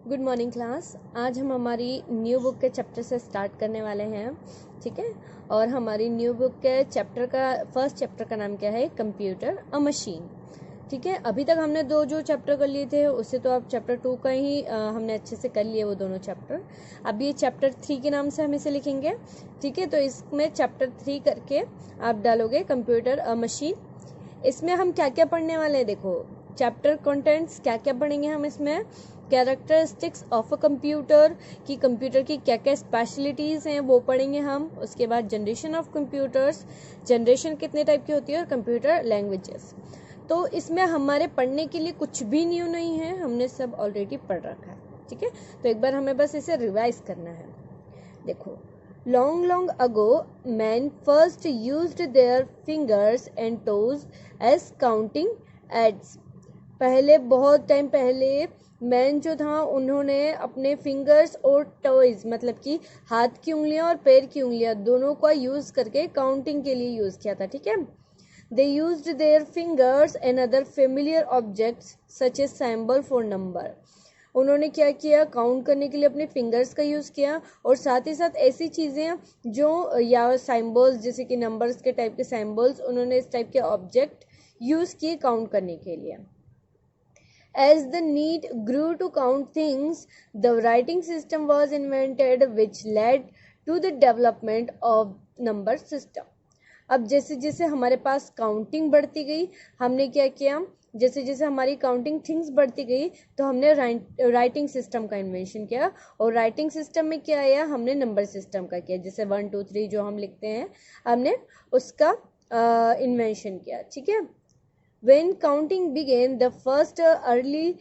Good morning class. आज हम हमारी न्यू बुक के चैप्टर से स्टार्ट करने वाले हैं, ठीक है। और हमारी न्यू बुक के चैप्टर का फर्स्ट चैप्टर का नाम क्या है? कंप्यूटर अ मशीन, ठीक है। अभी तक हमने दो जो चैप्टर कर लिए थे उससे तो अब चैप्टर 2 का ही हमने अच्छे से कर लिए वो दोनों चैप्टर। अब ये चैप्टर 3 के नाम से हम इसे लिखेंगे, ठीक है। तो इसमें चैप्टर 3 करके आप डालोगे कंप्यूटर अ मशीन। इसमें हम क्या क्या पढ़ने वाले हैं? देखो, चैप्टर कंटेंट्स क्या क्या पढ़ेंगे हम इसमें। कैरेक्टरिस्टिक्स ऑफ अ कंप्यूटर, कि कंप्यूटर की क्या क्या स्पेशलिटीज़ हैं वो पढ़ेंगे हम। उसके बाद जनरेशन ऑफ कंप्यूटर्स, जनरेशन कितने टाइप की होती है, और कंप्यूटर लैंग्वेजेस। तो इसमें हमारे पढ़ने के लिए कुछ भी न्यू नहीं है, हमने सब ऑलरेडी पढ़ रखा है, ठीक है। तो एक बार हमें बस इसे रिवाइज करना है। देखो, long ago, men first used their fingers and toes as counting aids. पहले बहुत टाइम पहले मैन जो था उन्होंने अपने फिंगर्स और टॉयज मतलब कि हाथ की उंगलियां और पैर की उंगलियां दोनों का यूज करके काउंटिंग के लिए यूज किया था, ठीक है। They used their fingers and other familiar objects such as symbol for number. उन्होंने क्या किया? काउंट करने के लिए अपने फिंगर्स का यूज़ किया, और साथ ही साथ ऐसी चीज़ें जो या सिंबल्स जैसे कि नंबर्स के टाइप के सिंबल्स, उन्होंने इस टाइप के ऑब्जेक्ट यूज़ किए काउंट करने के लिए। As the need grew to count things, the writing system was invented, which led to the development of number system. अब जैसे जैसे हमारे पास काउंटिंग बढ़ती गई, हमने क्या किया? जैसे जैसे हमारी काउंटिंग थिंग्स बढ़ती गई तो हमने राइटिंग सिस्टम का इन्वेंशन किया, और राइटिंग सिस्टम में क्या आया? हमने नंबर सिस्टम का किया। जैसे 1 2 3 जो हम लिखते हैं, हमने उसका इन्वेंशन किया, ठीक है। When counting began, the first early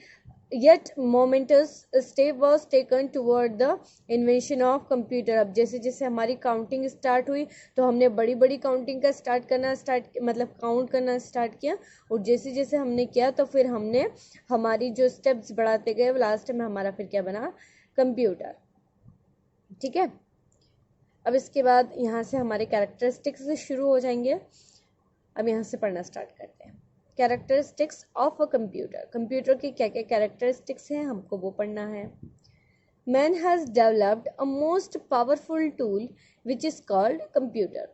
yet momentous step was taken toward the invention of computer. अब जैसे जैसे हमारी काउंटिंग स्टार्ट हुई तो हमने बड़ी बड़ी काउंटिंग का काउंट करना स्टार्ट किया, और जैसे जैसे हमने किया तो फिर हमने हमारी जो स्टेप्स बढ़ाते गए, लास्ट में हमारा फिर क्या बना? कंप्यूटर, ठीक है। अब इसके बाद यहाँ से हमारे कैरेक्टरिस्टिक्स शुरू हो जाएंगे। अब यहाँ से पढ़ना स्टार्ट करते हैं। Characteristics of a computer, computer की क्या क्या कैरेक्टरिस्टिक्स हैं हमको वो पढ़ना है। Man has developed a most powerful tool which is called computer.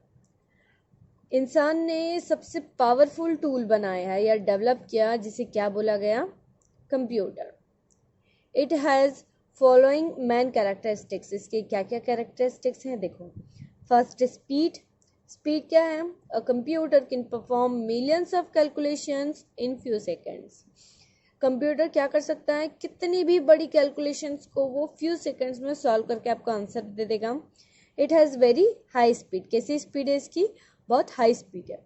इंसान ने सबसे पावरफुल टूल बनाया है या डेवलप किया जिसे क्या बोला गया? Computer. It has following man characteristics, इसके क्या क्या कैरेक्टरिस्टिक्स हैं देखो। First, speed. स्पीड क्या है? A computer can perform millions of calculations in few seconds. Computer क्या कर सकता है? कितनी भी बड़ी कैलकुलेशंस को वो फ्यू सेकेंड्स में सॉल्व करके आपको आंसर दे देगा। It has very high speed, कैसी स्पीड है इसकी? बहुत हाई स्पीड है।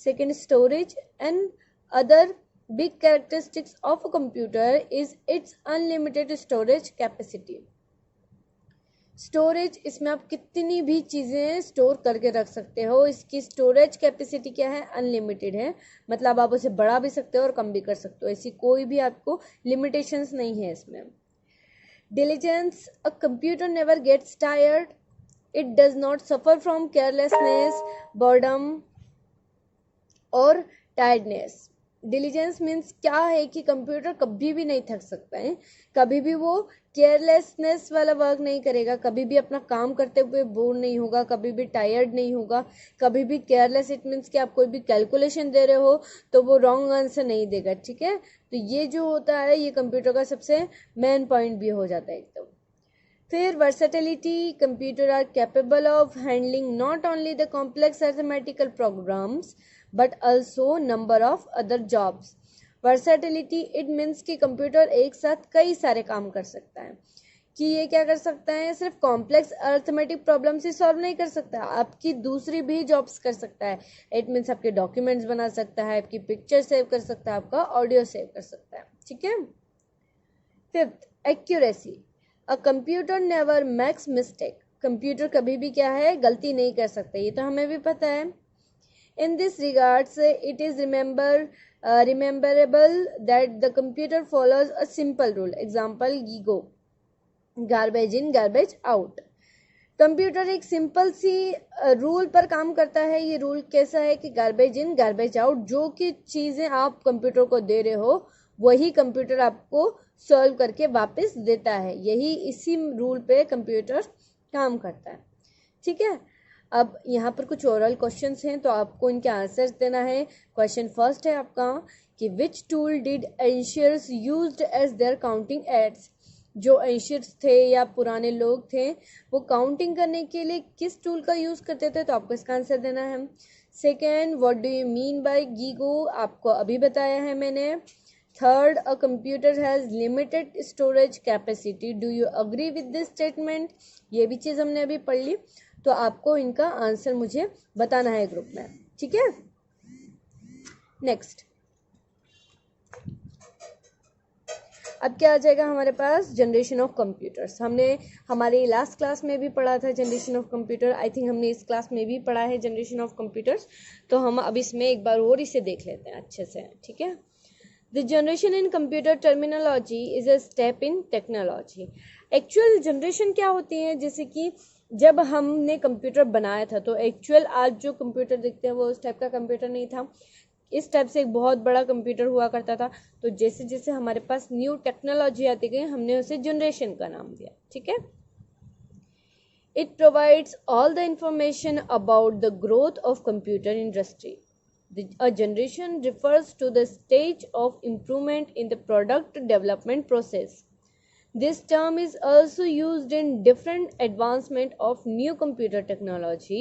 Second, storage and other big characteristics of a computer is it's unlimited storage capacity. Storage, इसमें आप कितनी भी चीज़ें स्टोर करके रख सकते हो। इसकी स्टोरेज कैपेसिटी क्या है? अनलिमिटेड है, मतलब आप उसे बढ़ा भी सकते हो और कम भी कर सकते हो, ऐसी कोई भी आपको लिमिटेशंस नहीं है इसमें। Diligence, a computer never gets tired, it does not suffer from carelessness, boredom और टायर्डनेस। डिलीजेंस मीन्स क्या है कि कंप्यूटर कभी भी नहीं थक सकता है, कभी भी वो केयरलेसनेस वाला वर्क नहीं करेगा, कभी भी अपना काम करते हुए बोर नहीं होगा, कभी भी टायर्ड नहीं होगा, कभी भी केयरलेस। इट मीन्स कि आप कोई भी कैलकुलेशन दे रहे हो तो वो रॉन्ग आंसर नहीं देगा, ठीक है। तो ये जो होता है ये कंप्यूटर का सबसे मेन पॉइंट भी हो जाता है एकदम। फिर versatility, computer are capable of handling not only the complex arithmetical programs but also number of other jobs. Versatility, it means कि कंप्यूटर एक साथ कई सारे काम कर सकता है। कि ये क्या कर सकता है? सिर्फ कॉम्प्लेक्स अरिथमेटिक प्रॉब्लम्स ही सॉल्व नहीं कर सकता, आपकी दूसरी भी जॉब्स कर सकता है। इट मीन्स आपके डॉक्यूमेंट्स बना सकता है, आपकी पिक्चर सेव कर सकता है, आपका ऑडियो सेव कर सकता है, ठीक है। फिफ्थ, एक्यूरेसी, अ computer never makes mistake. Computer कभी भी क्या है? गलती नहीं कर सकता, ये तो हमें भी पता है। In this regards, it is rememberable that the computer follows a simple rule. Example, GIGO, garbage in, garbage out. Computer एक सिंपल सी रूल पर काम करता है। ये रूल कैसा है कि गार्बेज इन गार्बेज आउट, जो कि चीज़ें आप कंप्यूटर को दे रहे हो वही कंप्यूटर आपको सॉल्व करके वापस देता है। यही इसी रूल पे कंप्यूटर काम करता है। ठीक है, अब यहाँ पर कुछ ओरल क्वेश्चंस हैं तो आपको इनके आंसर्स देना है। क्वेश्चन फर्स्ट है आपका कि which tool did ancients used as their counting aids. जो एंशियर्स थे या पुराने लोग थे वो काउंटिंग करने के लिए किस टूल का यूज़ करते थे, तो आपको इसका आंसर देना है। Second, what do you mean by GIGO, आपको अभी बताया है मैंने। Third, a computer has limited storage capacity, do you agree with this statement, ये भी चीज़ हमने अभी पढ़ ली। तो आपको इनका आंसर मुझे बताना है ग्रुप में। ठीक है, नेक्स्ट अब क्या आ जाएगा हमारे पास, जनरेशन ऑफ कंप्यूटर्स। हमने हमारे लास्ट क्लास में भी पढ़ा था generation of computer, I think हमने इस क्लास में भी पढ़ा है जनरेशन ऑफ कंप्यूटर्स, तो हम अब इसमें एक बार और इसे देख लेते हैं अच्छे से। ठीक है, the generation in computer terminology is a step in technology. Actual generation क्या होती है, जैसे कि जब हमने कंप्यूटर बनाया था तो एक्चुअल आज जो कंप्यूटर देखते हैं वो उस टाइप का कंप्यूटर नहीं था, इस टाइप से एक बहुत बड़ा कंप्यूटर हुआ करता था। तो जैसे जैसे हमारे पास न्यू टेक्नोलॉजी आती गई हमने उसे जनरेशन का नाम दिया। ठीक है, it provides all the information about the growth of computer industry. A generation refers to the stage of improvement in the product development process. This term is also used in different advancement of new computer technology.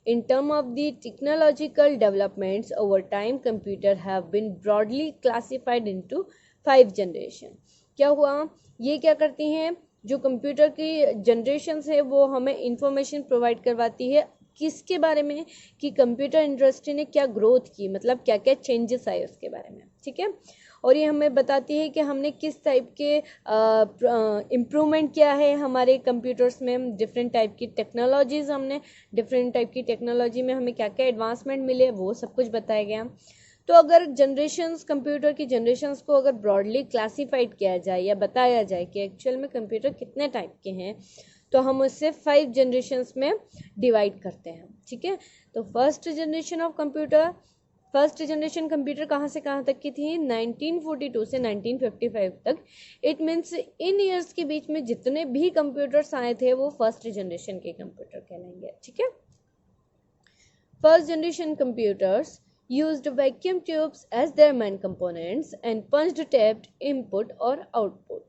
In terms of the technological developments over time, computer have been broadly classified into 5 generation. क्या हुआ, ये क्या करती हैं, जो computer की generations है वो हमें इंफॉर्मेशन प्रोवाइड करवाती है किसके बारे में, कि कंप्यूटर इंडस्ट्री ने क्या ग्रोथ की, मतलब क्या क्या चेंजेस आए उसके बारे में। ठीक है, और ये हमें बताती है कि हमने किस टाइप के इम्प्रूवमेंट किया है हमारे कंप्यूटर्स में, डिफरेंट टाइप की टेक्नोलॉजीज़, हमने डिफरेंट टाइप की टेक्नोलॉजी में हमें क्या क्या एडवांसमेंट मिले वो सब कुछ बताया गया। तो अगर जनरेशन्स, कंप्यूटर की जनरेशन्स को अगर ब्रॉडली क्लासीफाइड किया जाए या बताया जाए कि एक्चुअल में कंप्यूटर कितने टाइप के हैं, तो हम उससे 5 जनरेशन्स में डिवाइड करते हैं। ठीक है, तो first generation of computer, first generation computer कहाँ से कहाँ तक की थी, 1942 से 1955 तक। इट मीन्स इन ईयर्स के बीच में जितने भी कंप्यूटर्स आए थे वो फर्स्ट जनरेशन के कंप्यूटर कहलाएंगे। ठीक है, first generation computers used vacuum tubes as their main components and punched taped input और output.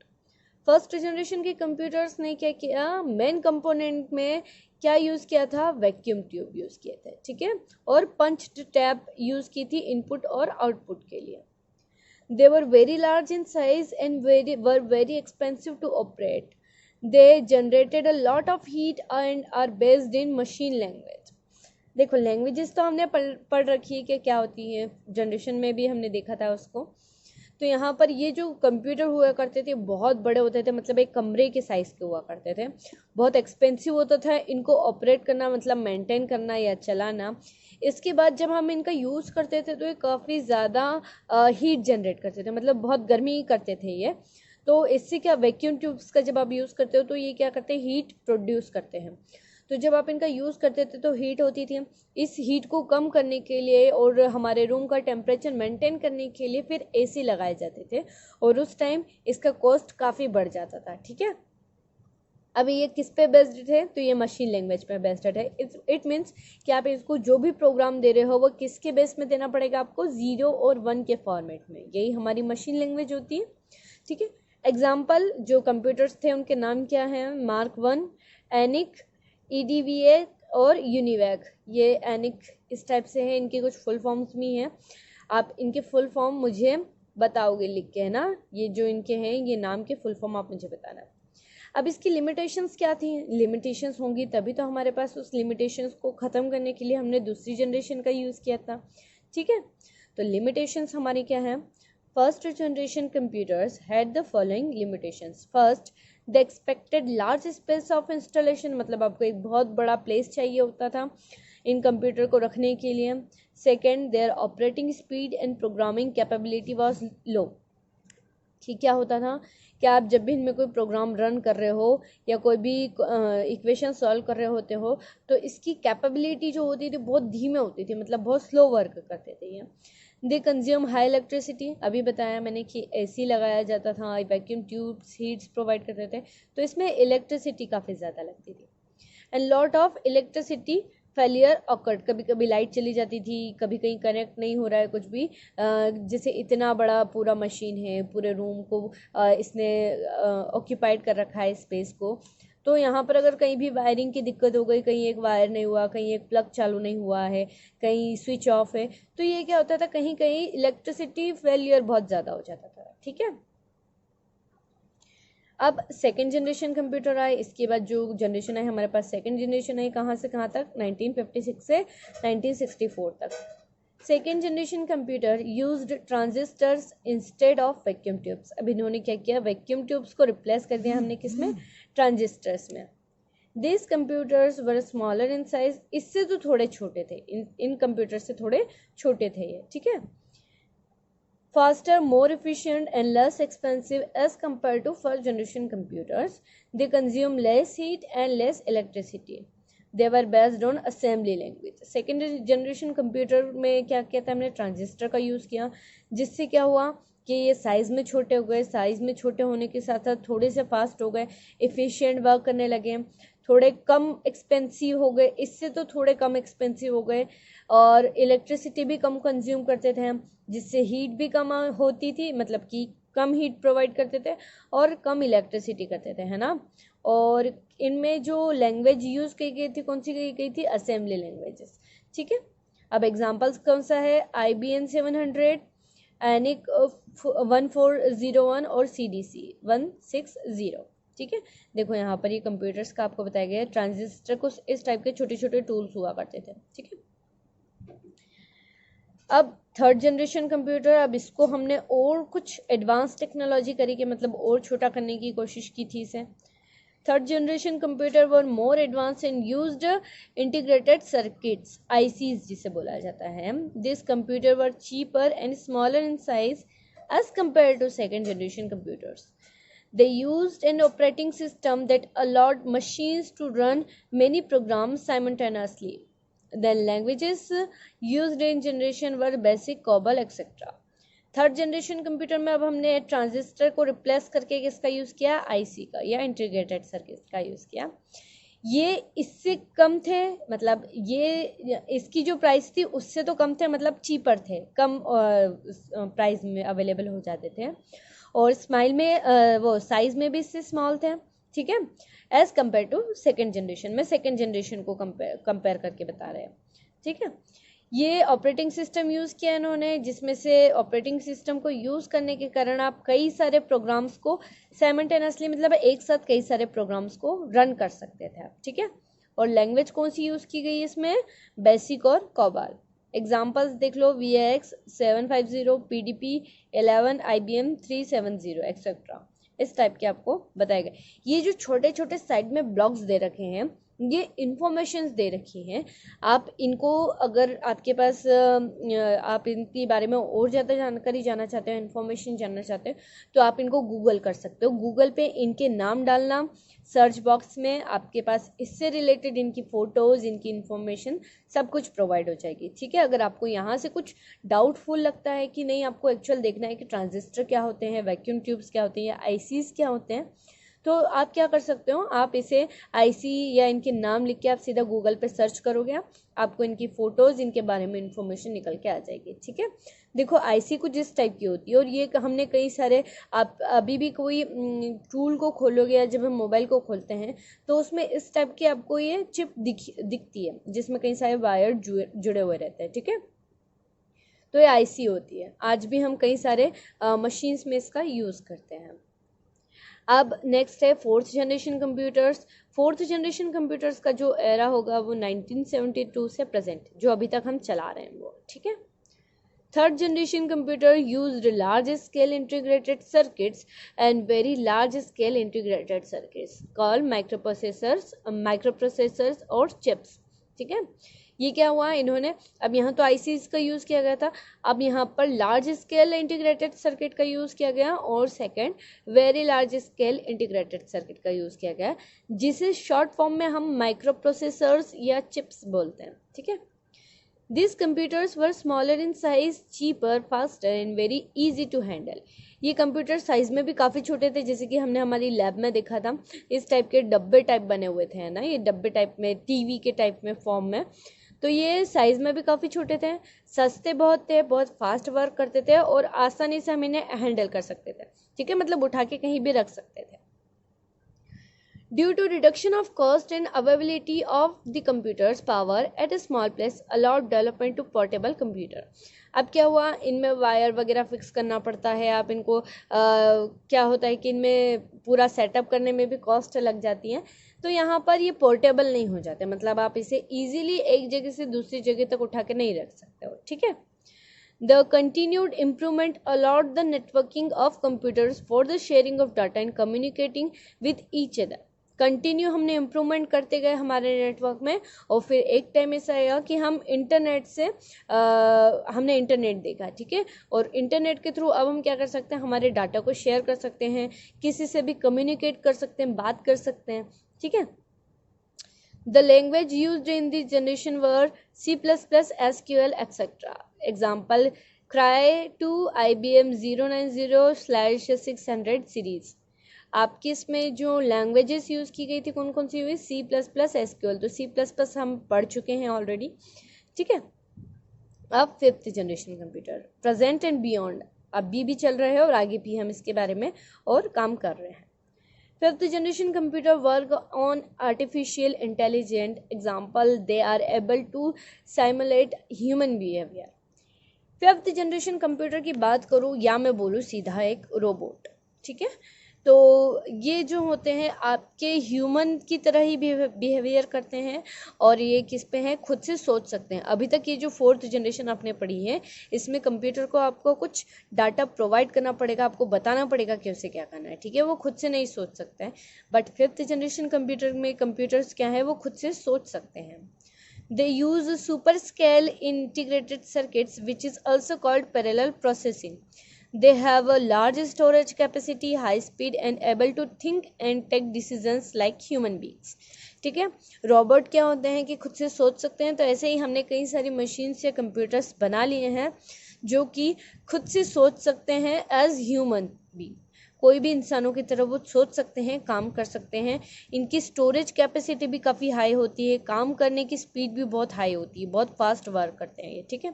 फर्स्ट जनरेशन के कंप्यूटर्स ने क्या किया, मेन कंपोनेंट में क्या यूज़ किया था, वैक्यूम ट्यूब यूज़ किए थे। ठीक है, और पंच्ड टैप यूज़ की थी इनपुट और आउटपुट के लिए। They were very large in size and were very expensive to operate. They generated a lot of heat and are based in machine language. देखो लैंग्वेजेस तो हमने पढ़ रखी है कि क्या होती है, जनरेशन में भी हमने देखा था उसको। तो यहाँ पर ये जो कंप्यूटर हुआ करते थे बहुत बड़े होते थे, मतलब एक कमरे के साइज़ के हुआ करते थे, बहुत एक्सपेंसिव होता था इनको ऑपरेट करना, मतलब मेंटेन करना या चलाना। इसके बाद जब हम इनका यूज़ करते थे तो ये काफ़ी ज़्यादा हीट जनरेट करते थे, मतलब बहुत गर्मी करते थे ये। तो इससे क्या, वैक्यूम ट्यूब्स का जब आप यूज़ करते हो तो ये क्या करते हैं, हीट प्रोड्यूस करते हैं। तो जब आप इनका यूज़ करते थे तो हीट होती थी, इस हीट को कम करने के लिए और हमारे रूम का टेम्परेचर मेंटेन करने के लिए फिर एसी लगाए जाते थे, और उस टाइम इसका कॉस्ट काफ़ी बढ़ जाता था। ठीक है, अभी ये किस पे बेस्ड थे, तो ये मशीन लैंग्वेज पे बेस्ड है। इट मीन्स कि आप इसको जो भी प्रोग्राम दे रहे हो वो किसके बेस में देना पड़ेगा आपको, 0 और 1 के फॉर्मेट में, यही हमारी मशीन लैंग्वेज होती है। ठीक है, एग्जाम्पल जो कंप्यूटर्स थे उनके नाम क्या हैं, मार्क 1, एनिक, EDVA और यूनिवैक। ये एनिक इस टाइप से है, इनके कुछ फुल फॉर्म्स भी हैं, आप इनके फुल फॉर्म मुझे बताओगे लिख के, है ना, ये जो इनके हैं ये नाम के फुल फॉर्म आप मुझे बताना। अब इसकी लिमिटेशंस क्या थी, लिमिटेशंस होंगी तभी तो हमारे पास, उस लिमिटेशंस को ख़त्म करने के लिए हमने दूसरी जनरेशन का यूज़ किया था। ठीक है, तो लिमिटेशंस हमारी क्या है, first generation computers had the following limitations. First, the expected large space of installation, मतलब आपको एक बहुत बड़ा प्लेस चाहिए होता था इन कंप्यूटर को रखने के लिए। Second, their operating speed and programming capability was low. ठीक, क्या होता था कि आप जब भी इनमें कोई प्रोग्राम रन कर रहे हो या कोई भी इक्वेशन सॉल्व कर रहे होते हो तो इसकी कैपेबिलिटी जो होती थी बहुत धीमे होती थी, मतलब बहुत स्लो वर्क करते थे ये। दे कंज्यूम हाई इलेक्ट्रिसिटी, अभी बताया मैंने कि एसी लगाया जाता था, वैक्यूम ट्यूब्स हीट्स प्रोवाइड करते थे, तो इसमें इलेक्ट्रिसिटी काफ़ी ज़्यादा लगती थी। And lot of electricity failure awkward, कभी कभी लाइट चली जाती थी, कभी कहीं कनेक्ट नहीं हो रहा है कुछ भी, जैसे इतना बड़ा पूरा मशीन है, पूरे रूम को इसने ऑक्यूपाइड कर रखा है स्पेस को, तो यहाँ पर अगर कहीं भी वायरिंग की दिक्कत हो गई, कहीं एक वायर नहीं हुआ, कहीं एक प्लग चालू नहीं हुआ है, कहीं स्विच ऑफ है, तो ये क्या होता था, कहीं कहीं इलेक्ट्रिसिटी फेलियर बहुत ज़्यादा हो जाता था। ठीक है, अब सेकेंड जनरेशन कंप्यूटर आए, इसके बाद जो जनरेशन है हमारे पास सेकेंड जनरेशन है, कहाँ से कहाँ तक, 1956 से 1964 तक। Second generation computer used transistors instead of vacuum tubes. अब इन्होंने क्या किया, वैक्यूम ट्यूब्स को रिप्लेस कर दिया हमने किसमें, ट्रांजिस्टर्स में। This computers were smaller in size, इससे तो थोड़े छोटे थे, इन कंप्यूटर से थोड़े छोटे थे ये। ठीक है, faster, more efficient and less expensive as compared to first generation computers. They consume less heat and less electricity. They were based on assembly language. Second generation computer में क्या किया था हमने, ट्रांजिस्टर का यूज़ किया, जिससे क्या हुआ कि ये साइज़ में छोटे हो गए, साइज़ में छोटे होने के साथ साथ थोड़े से फास्ट हो गए, एफिशिएंट वर्क करने लगे, थोड़े कम एक्सपेंसिव हो गए, इससे तो थोड़े कम एक्सपेंसिव हो गए, और इलेक्ट्रिसिटी भी कम कंज्यूम करते थे हम, जिससे हीट भी कम होती थी, मतलब कि कम हीट प्रोवाइड करते थे और कम इलेक्ट्रिसिटी करते थे, है ना। और इनमें जो लैंग्वेज यूज़ की गई थी, कौन सी की गई थी, असेंबली लैंग्वेजेस। ठीक है, अब एग्जांपल्स कौन सा है, IBM 700, एनिक 1401 और CDC 160। ठीक है, देखो यहाँ पर ये कंप्यूटर्स का आपको बताया गया है, ट्रांजिस्टर को इस टाइप के छोटे छोटे टूल्स हुआ करते थे। ठीक है, अब थर्ड जनरेशन कंप्यूटर, अब इसको हमने और कुछ एडवांस टेक्नोलॉजी करी के, मतलब और छोटा करने की कोशिश की थी इसे। Third generation computer were more advance and used integrated circuits, ICs जिसे बोला जाता है। This computer were cheaper and smaller in size as compare to second generation computers. They used an operating system that allowed machines to run many programs simultaneously. The languages used in generation were basic, COBOL, etc. Third generation computer में अब हमने transistor को replace करके किसका use किया, IC का या integrated circuit का यूज़ किया। ये इससे कम थे, मतलब ये इसकी जो प्राइस थी उससे तो कम थे, मतलब चीपर थे, कम प्राइस में अवेलेबल हो जाते थे, और स्माइल में वो साइज में भी इससे स्मॉल थे। ठीक है, as compare to second generation में, सेकेंड जनरेशन को कंपेयर करके बता रहे हैं। ठीक है, ये ऑपरेटिंग सिस्टम यूज़ किया इन्होंने, जिसमें से ऑपरेटिंग सिस्टम को यूज़ करने के कारण आप कई सारे प्रोग्राम्स को साइमल्टेनियसली, मतलब एक साथ कई सारे प्रोग्राम्स को रन कर सकते थे आप। ठीक है, और लैंग्वेज कौन सी यूज़ की गई इसमें, बेसिक और COBOL। एग्जाम्पल्स देख लो, VAX 750, PDP 11, IBM 370 एक्सेट्रा, इस टाइप के आपको बताया गया। ये जो छोटे छोटे साइड में ब्लॉक्स दे रखे हैं, ये इंफॉर्मेशंस दे रखी हैं, आप इनको अगर आपके पास आप इनके बारे में और ज़्यादा जानकारी जानना चाहते हो, इन्फॉर्मेशन जानना चाहते हो, तो आप इनको गूगल कर सकते हो। गूगल पे इनके नाम डालना, सर्च बॉक्स में आपके पास इससे रिलेटेड इनकी फ़ोटोज़, इनकी इन्फॉर्मेशन सब कुछ प्रोवाइड हो जाएगी। ठीक है, अगर आपको यहाँ से कुछ डाउटफुल लगता है कि नहीं, आपको एक्चुअल देखना है कि ट्रांजिस्टर क्या होते हैं, वैक्यूम ट्यूब्स क्या होते हैं, या ICs क्या होते हैं, तो आप क्या कर सकते हो, आप इसे IC या इनके नाम लिख के आप सीधा गूगल पे सर्च करोगे, आपको इनकी फ़ोटोज़, इनके बारे में इन्फॉर्मेशन निकल के आ जाएगी। ठीक है, देखो IC कुछ इस टाइप की होती है, और ये हमने कई सारे, आप अभी भी कोई टूल को खोलोगे या जब हम मोबाइल को खोलते हैं तो उसमें इस टाइप की आपको ये चिप दिखती है, जिसमें कई सारे वायर जुड़े हुए रहते हैं। ठीक है, तो ये IC होती है, आज भी हम कई सारे मशीन्स में इसका यूज़ करते हैं। अब नेक्स्ट है fourth generation computers. Fourth generation computers का जो एरा होगा वो 1972 से प्रेजेंट, जो अभी तक हम चला रहे हैं वो। ठीक है, third generation computer used large scale integrated circuits and very large scale integrated circuits called microprocessors और चिप्स। ठीक है, ये क्या हुआ, इन्होंने अब यहाँ तो ICs का यूज़ किया गया था, अब यहाँ पर लार्ज स्केल इंटीग्रेटेड सर्किट का यूज़ किया गया, और second very large scale integrated circuit का यूज़ किया गया, जिसे शॉर्ट फॉर्म में हम माइक्रो प्रोसेसर्स या चिप्स बोलते हैं। ठीक है, These computers were smaller in size, cheaper, faster and very easy to handle. ये कंप्यूटर साइज में भी काफ़ी छोटे थे, जैसे कि हमने हमारी लैब में देखा था, इस टाइप के डब्बे टाइप बने हुए थे, है ना, ये डब्बे टाइप में, टीवी के टाइप में फॉर्म में। तो ये साइज में भी काफ़ी छोटे थे, सस्ते बहुत थे, बहुत फास्ट वर्क करते थे और आसानी से हम इन्हें हैंडल कर सकते थे। ठीक है, मतलब उठा के कहीं भी रख सकते थे। Due to reduction of cost and availability of the computer's power at a small place allowed development to portable computer. अब क्या हुआ, इनमें वायर वगैरह फिक्स करना पड़ता है, आप इनको क्या होता है कि इनमें पूरा सेटअप करने में भी कॉस्ट लग जाती है, तो यहाँ पर ये पोर्टेबल नहीं हो जाते, मतलब आप इसे इजीली एक जगह से दूसरी जगह तक उठा के नहीं रख सकते हो। ठीक है। The continued improvement allowed the networking of computers for the sharing of data and communicating with each other. Continue हमने इम्प्रूवमेंट करते गए हमारे नेटवर्क में, और फिर एक टाइम ऐसा आया कि हम इंटरनेट से हमने इंटरनेट देखा। ठीक है, और इंटरनेट के थ्रू अब हम क्या कर सकते हैं, हमारे डाटा को शेयर कर सकते हैं, किसी से भी कम्युनिकेट कर सकते हैं, बात कर सकते हैं। ठीक है। The language used in this generation were C++, SQL, etc. Example, Cry2 IBM 090/600 series. आपकी इसमें जो लैंग्वेजेस यूज़ की गई थी कौन कौन सी हुई, C++, SQL, तो C++ हम पढ़ चुके हैं ऑलरेडी। ठीक है। अब 5th generation computer, present and beyond, अभी भी चल रहा है और आगे भी हम इसके बारे में और काम कर रहे हैं। 5th generation computer work on artificial intelligent. Example, they are able to simulate human behaviour. 5th generation computer की बात करूँ या मैं बोलूँ सीधा एक रोबोट। ठीक है, तो ये जो होते हैं आपके ह्यूमन की तरह ही बिहेवियर करते हैं, और ये किस पे हैं, खुद से सोच सकते हैं। अभी तक ये जो 4th जनरेशन आपने पढ़ी है, इसमें कंप्यूटर को आपको कुछ डाटा प्रोवाइड करना पड़ेगा, आपको बताना पड़ेगा कि उसे क्या करना है। ठीक है, वो खुद से नहीं सोच सकता है, बट 5th जनरेशन कंप्यूटर में कंप्यूटर्स क्या है, वो खुद से सोच सकते हैं। They use super scale integrated circuits, which is also called parallel processing. They have a large storage capacity, high speed and able to think and take decisions like human beings. ठीक है, रोबोट क्या होते हैं कि खुद से सोच सकते हैं, तो ऐसे ही हमने कई सारी मशीन्स या कंप्यूटर्स बना लिए हैं जो कि खुद से सोच सकते हैं एज ह्यूमन बीइंग, कोई भी इंसानों की तरह वो सोच सकते हैं, काम कर सकते हैं। इनकी स्टोरेज कैपेसिटी भी काफ़ी हाई होती है, काम करने की स्पीड भी बहुत हाई होती है, बहुत फास्ट वर्क करते हैं ये। ठीक है।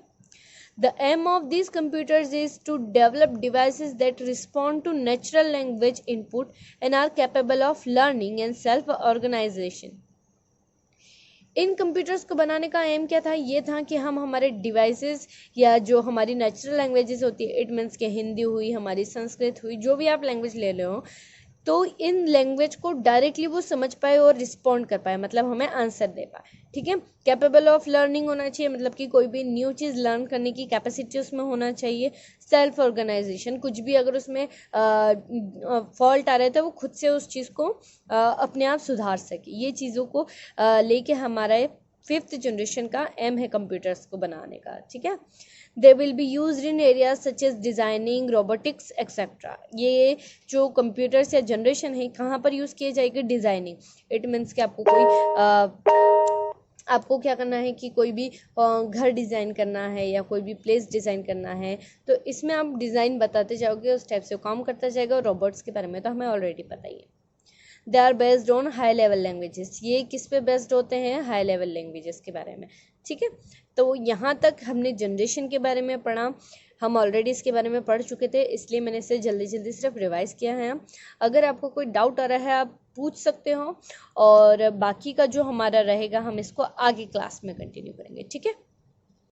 The aim of these computers is to develop devices that respond to natural language input and are capable of learning and self-organization. In computers को बनाने का एम क्या था, ये था कि हम हमारे डिवाइसेस या जो हमारी नेचुरल लैंग्वेजेस होती है, इट मीन्स के हिंदी हुई, हमारी संस्कृत हुई, जो भी आप लैंग्वेज ले रहे हो, तो इन लैंग्वेज को डायरेक्टली वो समझ पाए और रिस्पॉन्ड कर पाए, मतलब हमें आंसर दे पाए। ठीक है, कैपेबल ऑफ लर्निंग होना चाहिए, मतलब कि कोई भी न्यू चीज़ लर्न करने की कैपेसिटी उसमें होना चाहिए। सेल्फ ऑर्गेनाइजेशन, कुछ भी अगर उसमें फॉल्ट आ रहा है तो वो खुद से उस चीज़ को अपने आप सुधार सके। ये चीज़ों को लेके हमारा 5th जनरेशन का एम है कंप्यूटर्स को बनाने का। ठीक है। They will be used in areas such as designing, robotics, etc. ये जो कंप्यूटर्स या जनरेशन है कहाँ पर यूज़ किए जाएंगे, डिज़ाइनिंग। इट मीन्स कि आपको आपको क्या करना है कि कोई भी घर डिज़ाइन करना है या कोई भी प्लेस डिज़ाइन करना है, तो इसमें आप डिज़ाइन बताते जाओगे, उस टाइप से काम करता जाएगा। और रोबोट्स के बारे में तो हमें ऑलरेडी पता ही है। They are based on high level languages, ये किस पे बेस्ड होते हैं, हाई लेवल लैंग्वेजेस के बारे में। ठीक है, तो यहाँ तक हमने जनरेशन के बारे में पढ़ा, हम ऑलरेडी इसके बारे में पढ़ चुके थे, इसलिए मैंने इसे जल्दी जल्दी सिर्फ रिवाइज किया है। अगर आपको कोई डाउट आ रहा है आप पूछ सकते हो, और बाकी का जो हमारा रहेगा हम इसको आगे क्लास में कंटिन्यू करेंगे। ठीक है।